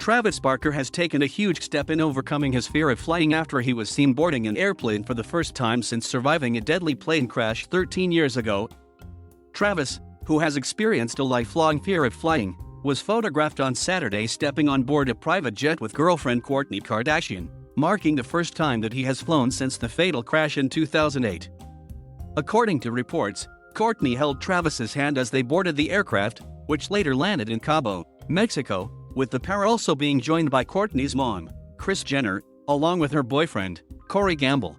Travis Barker has taken a huge step in overcoming his fear of flying after he was seen boarding an airplane for the first time since surviving a deadly plane crash 13 years ago. Travis, who has experienced a lifelong fear of flying, was photographed on Saturday stepping on board a private jet with girlfriend Kourtney Kardashian, marking the first time that he has flown since the fatal crash in 2008. According to reports, Kourtney held Travis's hand as they boarded the aircraft, which later landed in Cabo, Mexico, with the pair also being joined by Kourtney's mom, Kris Jenner, along with her boyfriend, Corey Gamble.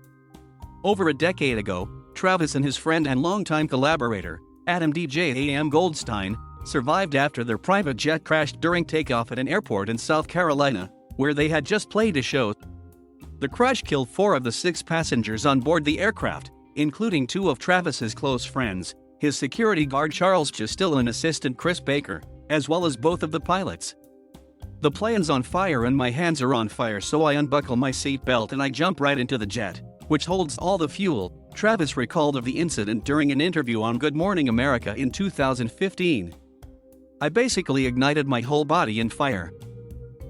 Over a decade ago, Travis and his friend and longtime collaborator, Adam DJ Goldstein, survived after their private jet crashed during takeoff at an airport in South Carolina, where they had just played a show. The crash killed 4 of the 6 passengers on board the aircraft, including 2 of Travis's close friends, his security guard Charles Justil and assistant Chris Baker, as well as both of the pilots. "The plane's on fire and my hands are on fire, so I unbuckle my seatbelt and I jump right into the jet, which holds all the fuel," Travis recalled of the incident during an interview on Good Morning America in 2015. "I basically ignited my whole body in fire.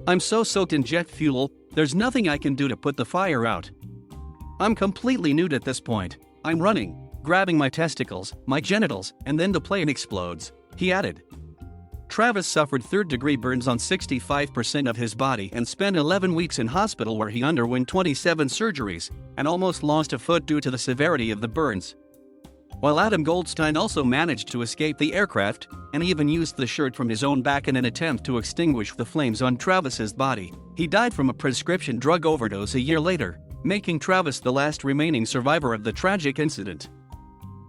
I'm so soaked in jet fuel, there's nothing I can do to put the fire out. I'm completely nude at this point. I'm running, grabbing my testicles, my genitals, and then the plane explodes," he added. Travis suffered third-degree burns on 65% of his body and spent 11 weeks in hospital where he underwent 27 surgeries and almost lost a foot due to the severity of the burns. While Adam Goldstein also managed to escape the aircraft and even used the shirt from his own back in an attempt to extinguish the flames on Travis's body, he died from a prescription drug overdose a year later, making Travis the last remaining survivor of the tragic incident.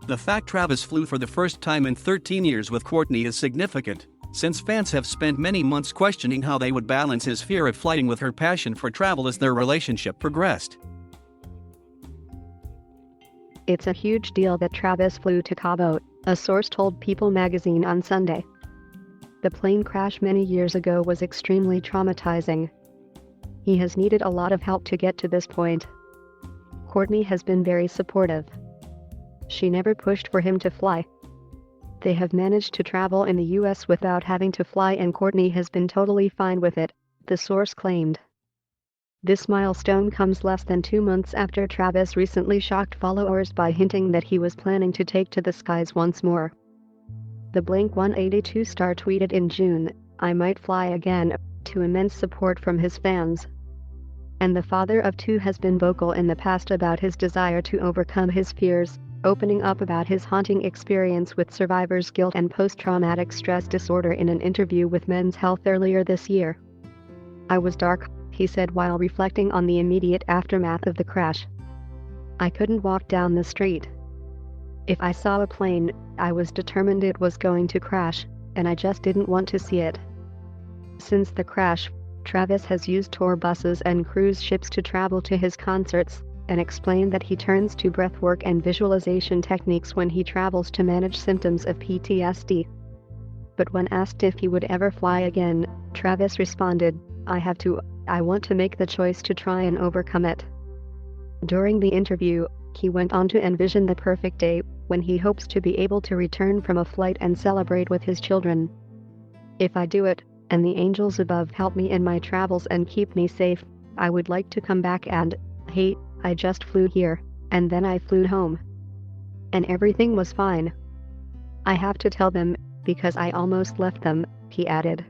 The fact Travis flew for the first time in 13 years with Kourtney is significant, since fans have spent many months questioning how they would balance his fear of flying with her passion for travel as their relationship progressed. "It's a huge deal that Travis flew to Cabo," a source told People magazine on Sunday. "The plane crash many years ago was extremely traumatizing. He has needed a lot of help to get to this point. Kourtney has been very supportive. She never pushed for him to fly. They have managed to travel in the US without having to fly and Kourtney has been totally fine with it," the source claimed. This milestone comes less than 2 months after Travis recently shocked followers by hinting that he was planning to take to the skies once more. The Blink-182 star tweeted in June, "I might fly again," to immense support from his fans. And the father of 2 has been vocal in the past about his desire to overcome his fears, opening up about his haunting experience with survivor's guilt and post-traumatic stress disorder in an interview with Men's Health earlier this year. "I was dark," he said while reflecting on the immediate aftermath of the crash. "I couldn't walk down the street. If I saw a plane, I was determined it was going to crash, and I just didn't want to see it." Since the crash, Travis has used tour buses and cruise ships to travel to his concerts, and explained that he turns to breathwork and visualization techniques when he travels to manage symptoms of PTSD. But when asked if he would ever fly again, Travis responded, I want to make the choice to try and overcome it." During the interview, he went on to envision the perfect day, when he hopes to be able to return from a flight and celebrate with his children. "If I do it, and the angels above help me in my travels and keep me safe, I would like to come back and, hey, I just flew here, and then I flew home. And everything was fine. I have to tell them, because I almost left them," he added.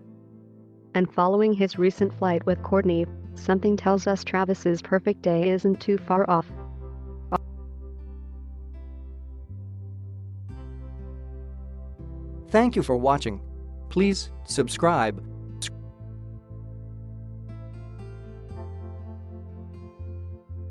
And following his recent flight with Kourtney, something tells us Travis's perfect day isn't too far off. Thank you for watching. Please subscribe.